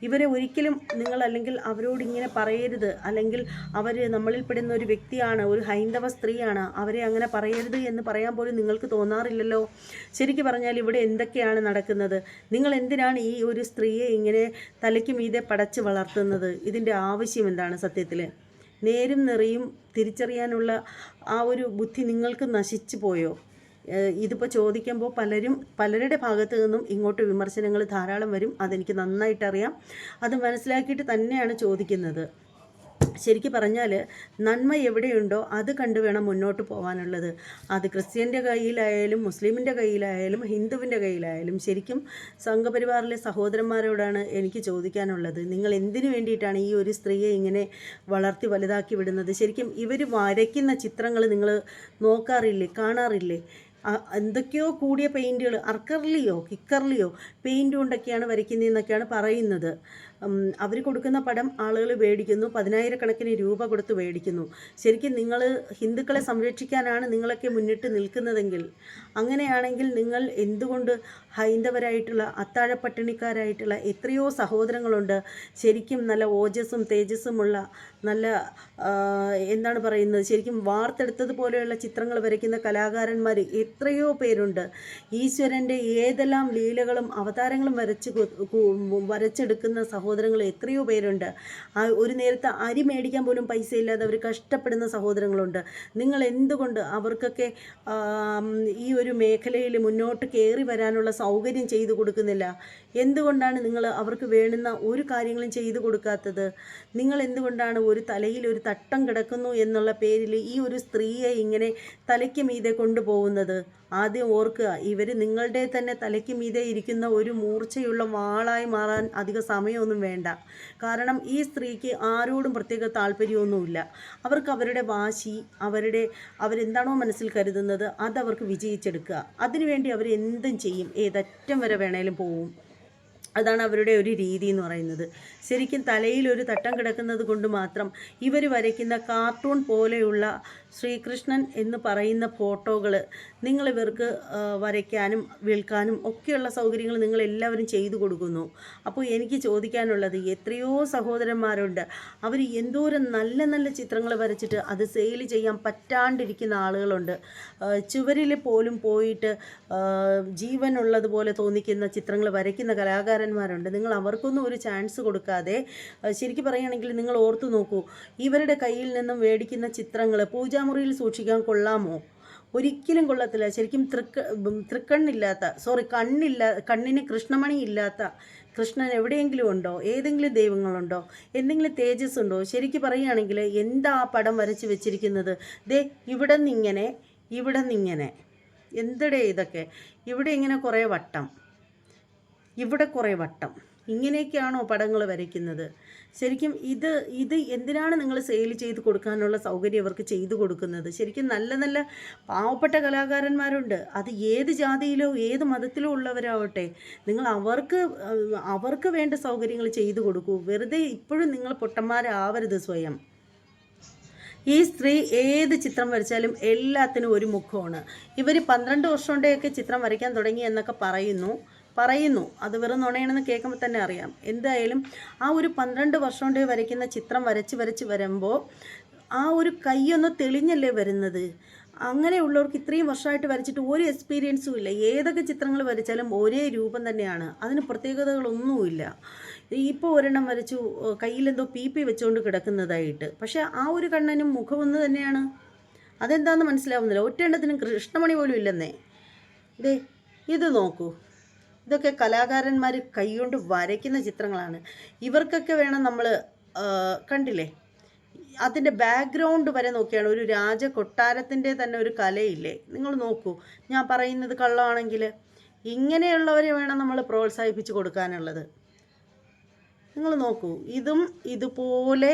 ഇവരെ ഒരിക്കലും നിങ്ങൾ അല്ലെങ്കിൽ അവരോട് ഇങ്ങനെ പറയരുത്, അല്ലെങ്കിൽ അവർ നമ്മളിൽപ്പെടുന്ന ഒരു വ്യക്തിയാണ്, ഒരു ഹൈന്ദവ സ്ത്രീയാണ്, അവരെ അങ്ങനെ പറയരുത് എന്ന് പറയാൻ പോലും നിങ്ങൾക്ക് തോന്നാറില്ലല്ലോ. ശരിക്കും പറഞ്ഞാൽ ഇവിടെ എന്തൊക്കെയാണ് നടക്കുന്നത്? നിങ്ങൾ എന്തിനാണ് ഈ ഒരു സ്ത്രീയെ ഇങ്ങനെ തലയ്ക്ക് മീതെ പടച്ച് വളർത്തുന്നത്? ഇതിൻ്റെ ആവശ്യം എന്താണ്? സത്യത്തിൽ നേരും നിറയും തിരിച്ചറിയാനുള്ള ആ ഒരു ബുദ്ധി നിങ്ങൾക്ക് നശിച്ചു പോയോ? ഇതിപ്പോൾ ചോദിക്കുമ്പോൾ പലരുടെ ഭാഗത്തു നിന്നും ഇങ്ങോട്ട് വിമർശനങ്ങൾ ധാരാളം വരും. അതെനിക്ക് നന്നായിട്ടറിയാം. അത് മനസ്സിലാക്കിയിട്ട് തന്നെയാണ് ചോദിക്കുന്നത്. ശരിക്കും പറഞ്ഞാൽ നന്മ എവിടെയുണ്ടോ അത് കണ്ടു വേണം മുന്നോട്ട് പോകാനുള്ളത്. അത് ക്രിസ്ത്യൻ്റെ കയ്യിലായാലും മുസ്ലിമിൻ്റെ കയ്യിലായാലും ഹിന്ദുവിൻ്റെ കയ്യിലായാലും. ശരിക്കും സംഘപരിവാറിലെ സഹോദരന്മാരോടാണ് എനിക്ക് ചോദിക്കാനുള്ളത്, നിങ്ങൾ എന്തിനു വേണ്ടിയിട്ടാണ് ഈ ഒരു സ്ത്രീയെ ഇങ്ങനെ വളർത്തി വലുതാക്കി വിടുന്നത്? ശരിക്കും ഇവർ വരയ്ക്കുന്ന ചിത്രങ്ങൾ നിങ്ങൾ നോക്കാറില്ലേ, കാണാറില്ലേ? എന്തൊക്കെയോ കൂടിയ പെയിൻറ്റുകൾ, അർക്കർലിയോ കിക്കർലിയോ പെയിൻറ്റ് കൊണ്ടൊക്കെയാണ് വരയ്ക്കുന്നതെന്നൊക്കെയാണ് പറയുന്നത്. അവർ കൊടുക്കുന്ന പടം ആളുകൾ മേടിക്കുന്നു, 10,000 രൂപ കൊടുത്ത് മേടിക്കുന്നു. ശരിക്കും നിങ്ങൾ ഹിന്ദുക്കളെ സംരക്ഷിക്കാനാണ് നിങ്ങളൊക്കെ മുന്നിട്ട് നിൽക്കുന്നതെങ്കിൽ, അങ്ങനെയാണെങ്കിൽ നിങ്ങൾ എന്തുകൊണ്ട് ഹൈന്ദവരായിട്ടുള്ള അത്താഴപ്പട്ടിണിക്കാരായിട്ടുള്ള എത്രയോ സഹോദരങ്ങളുണ്ട്, ശരിക്കും നല്ല ഓജസ്സും തേജസ്സുമുള്ള നല്ല എന്താണ് പറയുന്നത്, ശരിക്കും വാർത്തെടുത്തതുപോലെയുള്ള ചിത്രങ്ങൾ വരയ്ക്കുന്ന കലാകാരന്മാർ എത്രയോ പേരുണ്ട്. ഈശ്വരൻ്റെ ഏതെല്ലാം ലീലകളും അവതാരങ്ങളും വരച്ചെടുക്കുന്ന സഹോദരങ്ങൾ എത്രയോ പേരുണ്ട്. ഒരു നേരത്തെ അരി മേടിക്കാൻ പോലും പൈസ ഇല്ലാതെ അവർ കഷ്ടപ്പെടുന്ന സഹോദരങ്ങളുണ്ട്. നിങ്ങൾ എന്തുകൊണ്ട് അവർക്കൊക്കെ ഈ ഒരു മേഖലയിൽ മുന്നോട്ട് കയറി വരാനുള്ള സൗകര്യം ചെയ്തു കൊടുക്കുന്നില്ല? എന്തുകൊണ്ടാണ് നിങ്ങൾ അവർക്ക് വേണ്ടുന്ന ഒരു കാര്യങ്ങളും ചെയ്തു കൊടുക്കാത്തത്? നിങ്ങൾ എന്തുകൊണ്ടാണ് ഒരു തലയിൽ ഒരു തട്ടം കിടക്കുന്നു എന്നുള്ള പേരിൽ ഈ ഒരു സ്ത്രീയെ ഇങ്ങനെ തലയ്ക്ക് മീതെ കൊണ്ടുപോകുന്നത്? ആദ്യം ഓർക്കുക, ഇവർ നിങ്ങളുടെ തന്നെ തലയ്ക്ക് മീതെ ഇരിക്കുന്ന ഒരു മൂർച്ചയുള്ള വാളായി മാറാൻ അധിക സമയമൊന്നും വേണ്ട. കാരണം ഈ സ്ത്രീക്ക് ആരോടും പ്രത്യേക താല്പര്യമൊന്നുമില്ല. അവർക്ക് അവരുടെ വാശി, അവരെന്താണോ മനസ്സിൽ കരുതുന്നത് അതവർക്ക് വിജയിച്ചെടുക്കുക. അതിനുവേണ്ടി അവർ എന്തും ചെയ്യും, ഏതറ്റം വരെ വേണേലും പോവും. അതാണ് അവരുടെ ഒരു രീതി എന്ന് പറയുന്നത്. ശരിക്കും തലയിൽ ഒരു തട്ടം കിടക്കുന്നത് കൊണ്ട് മാത്രം ഇവർ വരയ്ക്കുന്ന കാർട്ടൂൺ പോലെയുള്ള ശ്രീകൃഷ്ണൻ എന്ന് പറയുന്ന ഫോട്ടോകൾ നിങ്ങളിവർക്ക് വരയ്ക്കാനും വിൽക്കാനും ഒക്കെയുള്ള സൗകര്യങ്ങൾ നിങ്ങളെല്ലാവരും ചെയ്തു കൊടുക്കുന്നു. അപ്പോൾ എനിക്ക് ചോദിക്കാനുള്ളത്, എത്രയോ സഹോദരന്മാരുണ്ട്, അവർ എന്തോരം നല്ല നല്ല ചിത്രങ്ങൾ വരച്ചിട്ട് അത് സെയിൽ ചെയ്യാൻ പറ്റാണ്ടിരിക്കുന്ന ആളുകളുണ്ട്. ചുവരിൽ പോലും പോയിട്ട് ജീവനുള്ളതുപോലെ തോന്നിക്കുന്ന ചിത്രങ്ങൾ വരയ്ക്കുന്ന കലാകാരന്മാരുണ്ട്. നിങ്ങൾ അവർക്കൊന്നും ഒരു ചാൻസ് കൊടുക്കാതെ, ശരിക്കും പറയുകയാണെങ്കിൽ നിങ്ങൾ ഓർത്തു നോക്കൂ, ഇവരുടെ കയ്യിൽ നിന്നും മേടിക്കുന്ന ചിത്രങ്ങൾ പൂജാമുറിയിൽ സൂക്ഷിക്കാൻ കൊള്ളാമോ? ഒരിക്കലും കൊള്ളത്തില്ല. ശരിക്കും കണ്ണിന് കൃഷ്ണമണി ഇല്ലാത്ത കൃഷ്ണൻ എവിടെയെങ്കിലും ഉണ്ടോ? ഏതെങ്കിലും ദൈവങ്ങളുണ്ടോ? എന്തെങ്കിലും തേജസ് ഉണ്ടോ? ശരിക്കും പറയുകയാണെങ്കിൽ എന്താ ആ പടം വരച്ച് വെച്ചിരിക്കുന്നത്? ദേ ഇവിടെ നിന്നിങ്ങനെ എന്തടേ ഇതൊക്കെ? ഇവിടെ ഇങ്ങനെ കുറേ വട്ടം, ഇവിടെ കുറേ വട്ടം, ഇങ്ങനെയൊക്കെയാണോ പടങ്ങൾ വരയ്ക്കുന്നത്? ശരിക്കും ഇത് എന്തിനാണ് നിങ്ങൾ സെയിൽ ചെയ്ത് കൊടുക്കാനുള്ള സൗകര്യം അവർക്ക് ചെയ്തു കൊടുക്കുന്നത്? ശരിക്കും നല്ല നല്ല പാവപ്പെട്ട കലാകാരന്മാരുണ്ട്. അത് ഏത് ജാതിയിലോ ഏത് മതത്തിലോ ഉള്ളവരാവട്ടെ, നിങ്ങൾ അവർക്ക് വേണ്ട സൗകര്യങ്ങൾ ചെയ്തു കൊടുക്കൂ. വെറുതെ ഇപ്പോഴും നിങ്ങൾ പൊട്ടന്മാരാവരുത് സ്വയം. ഈ സ്ത്രീ ഏത് ചിത്രം വരച്ചാലും എല്ലാത്തിനും ഒരു മുഖമാണ്. ഇവർ 12 വർഷം കൊണ്ടൊക്കെ ചിത്രം വരയ്ക്കാൻ തുടങ്ങി എന്നൊക്കെ പറയുന്നു. അത് വെറും നുണയാണെന്ന് കേൾക്കുമ്പോൾ തന്നെ അറിയാം. എന്തായാലും ആ ഒരു 12 വർഷം കൊണ്ട് വരയ്ക്കുന്ന ചിത്രം വരച്ച് വരുമ്പോൾ ആ ഒരു കൈയൊന്ന് തെളിഞ്ഞല്ലേ വരുന്നത്. അങ്ങനെയുള്ളവർക്ക് ഇത്രയും വർഷമായിട്ട് വരച്ചിട്ട് ഒരു എക്സ്പീരിയൻസും ഇല്ല. ഏതൊക്കെ ചിത്രങ്ങൾ വരച്ചാലും ഒരേ രൂപം തന്നെയാണ്, അതിന് പ്രത്യേകതകളൊന്നുമില്ല. ഇപ്പോൾ ഒരെണ്ണം വരച്ചു, കയ്യിലെന്തോ പീപ്പി വെച്ചുകൊണ്ട് കിടക്കുന്നതായിട്ട്, പക്ഷേ ആ ഒരു കണ്ണനും മുഖമൊന്ന് തന്നെയാണ്. അതെന്താണെന്ന് മനസ്സിലാവുന്നില്ല. ഒറ്റെണ്ണത്തിനും കൃഷ്ണമണി പോലും ഇല്ലെന്നേ. ഇത് നോക്കൂ, ഇതൊക്കെ കലാകാരന്മാർ കൈകൊണ്ട് വരയ്ക്കുന്ന ചിത്രങ്ങളാണ്. ഇവർക്കൊക്കെ വേണം നമ്മൾ, കണ്ടില്ലേ, അതിൻ്റെ ബാക്ക്ഗ്രൗണ്ട് വരെ നോക്കിയാണ് ഒരു രാജകൊട്ടാരത്തിൻ്റെ തന്നെ ഒരു കലയില്ലേ, നിങ്ങൾ നോക്കൂ. ഞാൻ പറയുന്നത് കള്ളമാണെങ്കിൽ ഇങ്ങനെയുള്ളവരെ വേണം നമ്മൾ പ്രോത്സാഹിപ്പിച്ച് കൊടുക്കാനുള്ളത്. നിങ്ങൾ നോക്കൂ, ഇതും ഇതുപോലെ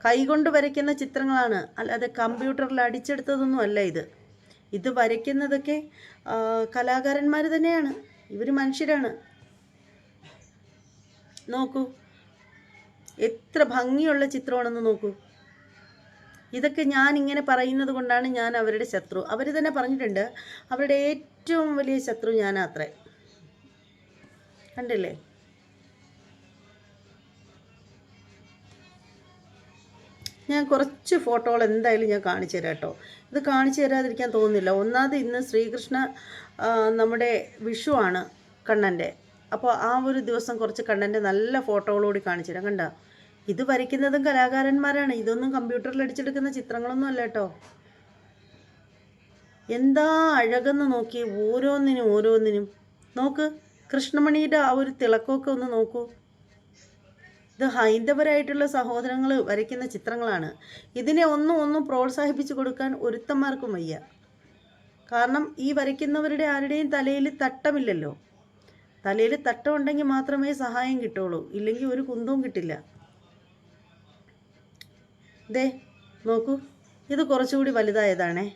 കൈകൊണ്ട് വരയ്ക്കുന്ന ചിത്രങ്ങളാണ്, അല്ലാതെ കമ്പ്യൂട്ടറിൽ അടിച്ചെടുത്തതൊന്നും അല്ല ഇത് വരയ്ക്കുന്നതൊക്കെ കലാകാരന്മാർ തന്നെയാണ്. ഇവർ മനുഷ്യരാണ്. നോക്കൂ, എത്ര ഭംഗിയുള്ള ചിത്രമാണെന്ന് നോക്കൂ. ഇതൊക്കെ ഞാൻ ഇങ്ങനെ പറയുന്നത് കൊണ്ടാണ് ഞാൻ അവരുടെ ശത്രു. അവർ തന്നെ പറഞ്ഞിട്ടുണ്ട് അവരുടെ ഏറ്റവും വലിയ ശത്രു ഞാനാത്രേ. കണ്ടില്ലേ? ഞാൻ കുറച്ച് ഫോട്ടോകൾ എന്തായാലും ഞാൻ കാണിച്ചു തരാം കേട്ടോ. ഇത് കാണിച്ചു തരാതിരിക്കാൻ തോന്നുന്നില്ല. ഒന്നാമത് ഇന്ന് ശ്രീകൃഷ്ണ നമ്മുടെ വിഷു ആണ് കണ്ണൻ്റെ. അപ്പോൾ ആ ഒരു ദിവസം കുറച്ച് കണ്ണൻ്റെ നല്ല ഫോട്ടോകളോടി കാണിച്ചു തരാം. കണ്ട, ഇത് വരയ്ക്കുന്നതും കലാകാരന്മാരാണ്. ഇതൊന്നും കമ്പ്യൂട്ടറിൽ അടിച്ചെടുക്കുന്ന ചിത്രങ്ങളൊന്നും അല്ല കേട്ടോ. എന്താ അഴകെന്ന് നോക്കി, ഓരോന്നിനും നോക്ക്. കൃഷ്ണമണിയുടെ ആ ഒരു തിളക്കമൊക്കെ ഒന്ന് നോക്കൂ. ഇത് ഹൈന്ദവരായിട്ടുള്ള സഹോദരങ്ങൾ വരയ്ക്കുന്ന ചിത്രങ്ങളാണ്. ഇതിനെ ഒന്നും പ്രോത്സാഹിപ്പിച്ച് കൊടുക്കാൻ ഒരുത്തന്മാർക്കും വയ്യ. കാരണം ഈ വരയ്ക്കുന്നവരുടെ ആരുടെയും തലയിൽ തട്ടമില്ലല്ലോ. തലയിൽ തട്ടമുണ്ടെങ്കിൽ മാത്രമേ സഹായം കിട്ടുള്ളൂ, ഇല്ലെങ്കിൽ ഒരു കുന്തവും കിട്ടില്ല. ദേ നോക്കൂ, ഇത് കുറച്ചുകൂടി വലുതായതാണേ.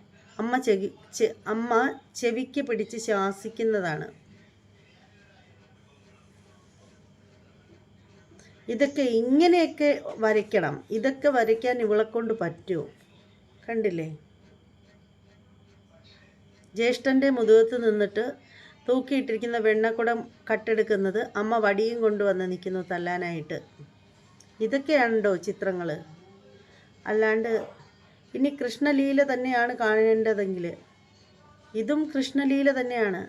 അമ്മ ചെവിക്ക് പിടിച്ച് ശാസിക്കുന്നതാണ്. ഇതൊക്കെ ഇങ്ങനെയൊക്കെ വരയ്ക്കണം. ഇതൊക്കെ വരയ്ക്കാൻ ഇവളെ കൊണ്ട് പറ്റുമോ? കണ്ടില്ലേ? ജ്യേഷ്ഠൻ്റെ മുതുകത്ത് നിന്നിട്ട് തൂക്കിയിട്ടിരിക്കുന്ന വെണ്ണക്കുടം കട്ടെടുക്കുന്നത് അമ്മ വടിയും കൊണ്ടുവന്ന് നിൽക്കുന്നു തല്ലാനായിട്ട്. ഇതൊക്കെയാണോ ചിത്രങ്ങൾ? അല്ലാണ്ട് ഇനി കൃഷ്ണലീല തന്നെയാണ് കാണേണ്ടതെങ്കിൽ ഇതും കൃഷ്ണലീല തന്നെയാണ്.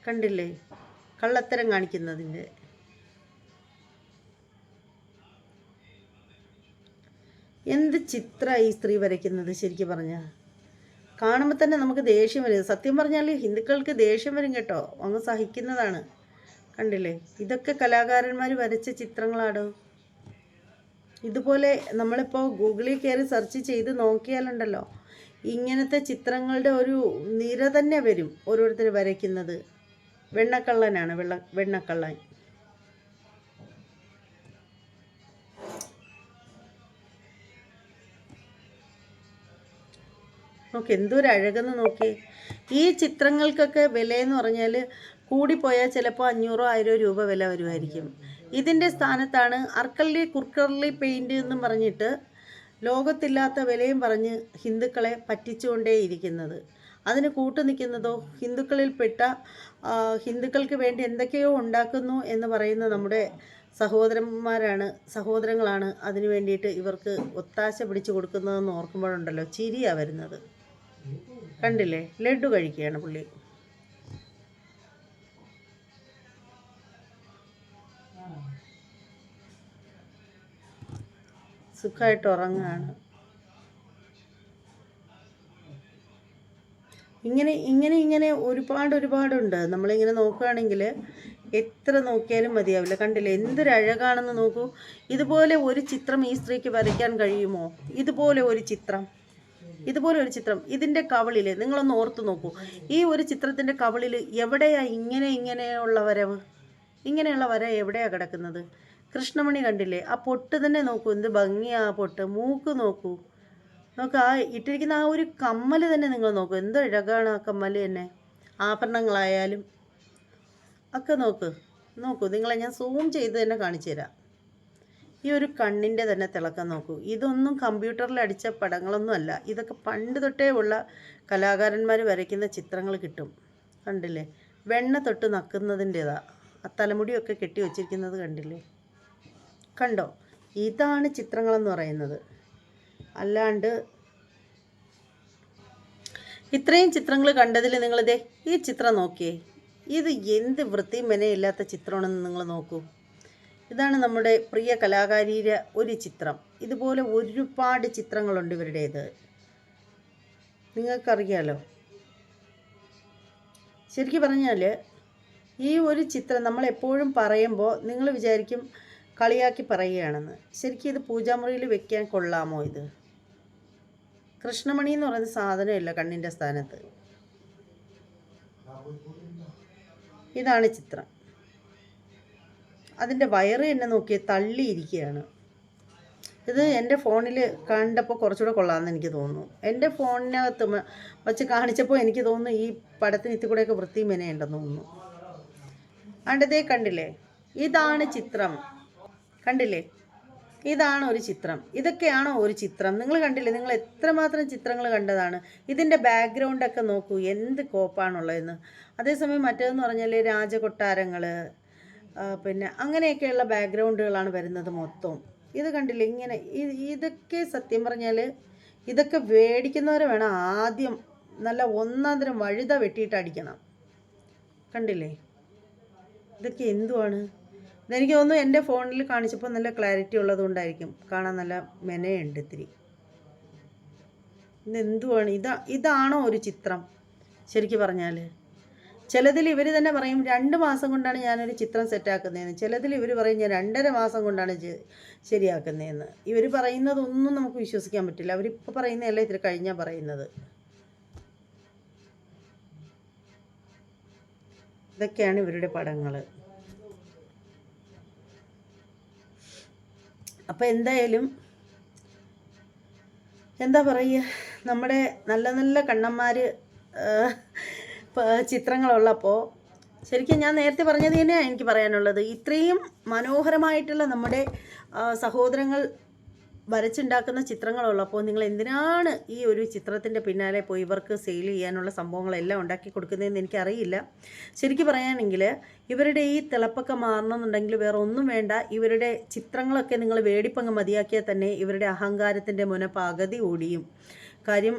കണ്ടില്ലേ? കള്ളത്തരം കാണിക്കുന്നതിൻ്റെ. എന്ത് ചിത്രമാണ് ഈ സ്ത്രീ വരയ്ക്കുന്നത് ശരിക്കും പറഞ്ഞാൽ. കാണുമ്പോൾ തന്നെ നമുക്ക് ദേഷ്യം വരും. സത്യം പറഞ്ഞാൽ ഹിന്ദുക്കൾക്ക് ദേഷ്യം വരും കേട്ടോ, അങ്ങ് സഹിക്കുന്നതാണ്. കണ്ടില്ലേ? ഇതൊക്കെ കലാകാരന്മാർ വരച്ച ചിത്രങ്ങളാണോ? ഇതുപോലെ നമ്മളിപ്പോൾ ഗൂഗിളിൽ കയറി സെർച്ച് ചെയ്ത് നോക്കിയാലുണ്ടല്ലോ, ഇങ്ങനത്തെ ചിത്രങ്ങളുടെ ഒരു നിര തന്നെ വരും ഓരോരുത്തർ വരയ്ക്കുന്നത്. വെണ്ണക്കള്ളനാണ്, വെണ്ണക്കള്ളൻ. നോക്കി എന്തൊരു അഴകെന്ന് നോക്കി. ഈ ചിത്രങ്ങൾക്കൊക്കെ വിലയെന്ന് പറഞ്ഞാൽ കൂടിപ്പോയാൽ ചിലപ്പോൾ 500-1000 രൂപ വില വരുമായിരിക്കും. ഇതിൻ്റെ സ്ഥാനത്താണ് അർക്കല്ലി കുർക്കർലി പെയിൻറ്റ് എന്നും പറഞ്ഞിട്ട് ലോകത്തില്ലാത്ത വിലയും പറഞ്ഞ് ഹിന്ദുക്കളെ പറ്റിച്ചുകൊണ്ടേയിരിക്കുന്നത്. അതിന് കൂട്ടു നിൽക്കുന്നതോ ഹിന്ദുക്കളിൽപ്പെട്ട ഹിന്ദുക്കൾക്ക് വേണ്ടി എന്തൊക്കെയോ ഉണ്ടാക്കുന്നു എന്ന് പറയുന്ന നമ്മുടെ സഹോദരങ്ങളാണ് അതിനു വേണ്ടിയിട്ട് ഇവർക്ക് ഒത്താശ പിടിച്ചു കൊടുക്കുന്നതെന്ന് ഓർക്കുമ്പോഴുണ്ടല്ലോ ചിരിയാണ് വരുന്നത്. കണ്ടില്ലേ? ലഡ്ഡു കഴിക്കുകയാണ് പുള്ളി. സുഖമായിട്ട് ഉറങ്ങുകയാണ്. ഇങ്ങനെ ഒരുപാടുണ്ട്. നമ്മളിങ്ങനെ നോക്കുകയാണെങ്കിൽ എത്ര നോക്കിയാലും മതിയാവില്ല. കണ്ടില്ലേ? എന്തൊരു അഴകാണെന്ന് നോക്കൂ. ഇതുപോലെ ഒരു ചിത്രം ഈ സ്ത്രീക്ക് വരയ്ക്കാൻ കഴിയുമോ? ഇതുപോലെ ഒരു ചിത്രം. ഇതിൻ്റെ കവളിൽ നിങ്ങളൊന്ന് ഓർത്ത് നോക്കൂ. ഈ ഒരു ചിത്രത്തിൻ്റെ കവളിൽ എവിടെയാണ് ഇങ്ങനെയുള്ള വരവ്? ഇങ്ങനെയുള്ള വര എവിടെയാണ് കിടക്കുന്നത്? കൃഷ്ണമണി കണ്ടില്ലേ? ആ പൊട്ട് തന്നെ നോക്കൂ, എന്ത് ഭംഗിയാ ആ പൊട്ട്. മൂക്ക് നോക്കൂ. ആ ഇട്ടിരിക്കുന്ന ആ ഒരു കമ്മൽ തന്നെ നിങ്ങൾ നോക്കൂ, എന്ത് അഴകാണ് ആ കമ്മൽ തന്നെ. ആഭരണങ്ങളായാലും ഒക്കെ നോക്കൂ. നിങ്ങളെ ഞാൻ സൂം ചെയ്ത് തന്നെ കാണിച്ചു തരാം. ഈ ഒരു കണ്ണിൻ്റെ തന്നെ തിളക്കം നോക്കൂ. ഇതൊന്നും കമ്പ്യൂട്ടറിൽ അടിച്ച പടങ്ങളൊന്നും അല്ല. ഇതൊക്കെ പണ്ട് തൊട്ടേ ഉള്ള കലാകാരന്മാർ വരയ്ക്കുന്ന ചിത്രങ്ങൾ കിട്ടും. കണ്ടില്ലേ? വെണ്ണ തൊട്ട് നക്കുന്നതിൻ്റെതാ. ആ തലമുടിയൊക്കെ കെട്ടി വച്ചിരിക്കുന്നത് കണ്ടില്ലേ? കണ്ടോ? ഇതാണ് ചിത്രങ്ങളെന്ന് പറയുന്നത്. അല്ലാണ്ട് ഇത്രയും ചിത്രങ്ങൾ കണ്ടതിൽ നിങ്ങളിതേ ഈ ചിത്രം നോക്കിയേ. ഇത് എന്ത് വൃത്തിയും മെനയില്ലാത്ത ചിത്രമാണെന്ന് നിങ്ങൾ നോക്കൂ. ഇതാണ് നമ്മുടെ പ്രിയ കലാകാരിയുടെ ഒരു ചിത്രം. ഇതുപോലെ ഒരുപാട് ചിത്രങ്ങളുണ്ട് ഇവരുടേത്. നിങ്ങൾക്കറിയാലോ. ശരിക്കും പറഞ്ഞാൽ ഈ ഒരു ചിത്രം നമ്മളെപ്പോഴും പറയുമ്പോൾ നിങ്ങൾ വിചാരിക്കും കളിയാക്കി പറയുകയാണെന്ന്. ശരിക്കും ഇത് പൂജാമുറിയിൽ വെക്കാൻ കൊള്ളാമോ? ഇത് കൃഷ്ണമണി എന്ന് പറയുന്ന സാധനമില്ല കണ്ണിൻ്റെ സ്ഥാനത്ത്. ഇതാണ് ചിത്രം. അതിൻ്റെ വയറ് എന്നെ നോക്കി തള്ളിയിരിക്കുകയാണ്. ഇത് എൻ്റെ ഫോണിൽ കണ്ടപ്പോൾ കുറച്ചുകൂടെ കൊള്ളാമെന്ന് എനിക്ക് തോന്നുന്നു. എൻ്റെ ഫോണിനകത്ത് വച്ച് കാണിച്ചപ്പോൾ എനിക്ക് തോന്നുന്നു ഈ പടത്തിന് ഇത്തി കൂടെയൊക്കെ വൃത്തിയും മെനയുണ്ടെന്ന് തോന്നുന്നു. ആണ്ടതേ കണ്ടില്ലേ, ഇതാണ് ചിത്രം. കണ്ടില്ലേ, ഇതാണ് ഒരു ചിത്രം. ഇതൊക്കെയാണോ ഒരു ചിത്രം? നിങ്ങൾ കണ്ടില്ലേ, നിങ്ങൾ എത്രമാത്രം ചിത്രങ്ങൾ കണ്ടതാണ്. ഇതിൻ്റെ ബാക്ക്ഗ്രൗണ്ടൊക്കെ നോക്കൂ, എന്ത് കോപ്പാണുള്ളതെന്ന്. അതേസമയം മറ്റേതെന്ന് പറഞ്ഞാൽ രാജകൊട്ടാരങ്ങൾ, പിന്നെ അങ്ങനെയൊക്കെയുള്ള ബാക്ക്ഗ്രൗണ്ടുകളാണ് വരുന്നത് മൊത്തം. ഇത് കണ്ടില്ലേ, ഇങ്ങനെ ഇതൊക്കെ സത്യം പറഞ്ഞാൽ ഇതൊക്കെ മേടിക്കുന്നവരെ വേണം ആദ്യം നല്ല ഒന്നാം തരം വഴുത വെട്ടിയിട്ട് അടിക്കണം. കണ്ടില്ലേ, ഇതൊക്കെ എന്തുവാണ്? ഇതെനിക്ക് തോന്നുന്നു എൻ്റെ ഫോണിൽ കാണിച്ചപ്പോൾ നല്ല ക്ലാരിറ്റി ഉള്ളതുകൊണ്ടായിരിക്കും, കാണാൻ നല്ല മെനയുണ്ട് ഇത്തിരി. ഇതെന്തുവാണ്? ഇതാണോ ഒരു ചിത്രം ശരിക്കും പറഞ്ഞാൽ? ചിലതിൽ ഇവർ തന്നെ പറയും 2 മാസം കൊണ്ടാണ് ഞാനൊരു ചിത്രം സെറ്റാക്കുന്നതെന്ന്. ചിലതിൽ ഇവർ പറയും ഞാൻ 2.5 മാസം കൊണ്ടാണ് ശരിയാക്കുന്നതെന്ന്. ഇവർ പറയുന്നതൊന്നും നമുക്ക് വിശ്വസിക്കാൻ പറ്റില്ല. അവരിപ്പോൾ പറയുന്നതല്ല, ഇത്തിരി കഴിഞ്ഞാൽ പറയുന്നത്. ഇതൊക്കെയാണ് ഇവരുടെ പടങ്ങൾ. അപ്പോൾ എന്തായാലും എന്താ പറയുക, നമ്മുടെ നല്ല നല്ല കണ്ണന്മാർ ചിത്രങ്ങളുള്ളപ്പോൾ ശരിക്കും ഞാൻ നേരത്തെ പറഞ്ഞത് തന്നെയാണ് എനിക്ക് പറയാനുള്ളത്. ഇത്രയും മനോഹരമായിട്ടുള്ള നമ്മുടെ സഹോദരങ്ങൾ വരച്ചുണ്ടാക്കുന്ന ചിത്രങ്ങളുള്ളപ്പോൾ നിങ്ങൾ എന്തിനാണ് ഈ ഒരു ചിത്രത്തിൻ്റെ പിന്നാലെ പോയി ഇവർക്ക് സെയിൽ ചെയ്യാനുള്ള സംഭവങ്ങളെല്ലാം ഉണ്ടാക്കി കൊടുക്കുന്നതെന്ന് എനിക്കറിയില്ല. ശരിക്കും പറയുകയാണെങ്കിൽ ഇവരുടെ ഈ തിളപ്പൊക്കെ മാറണമെന്നുണ്ടെങ്കിൽ വേറെ ഒന്നും വേണ്ട, ഇവരുടെ ചിത്രങ്ങളൊക്കെ നിങ്ങൾ വേടിപ്പങ്ങ് മതിയാക്കിയാൽ തന്നെ ഇവരുടെ അഹങ്കാരത്തിൻ്റെ മുന പകുതി ഓടിയും. കാര്യം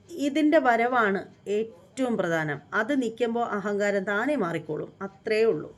ഇതിൻ്റെ വരവാണ് ഏറ്റവും പ്രധാനം. അത് നിൽക്കുമ്പോൾ അഹങ്കാരം താനേ മാറിക്കോളും. അത്രയേ ഉള്ളൂ.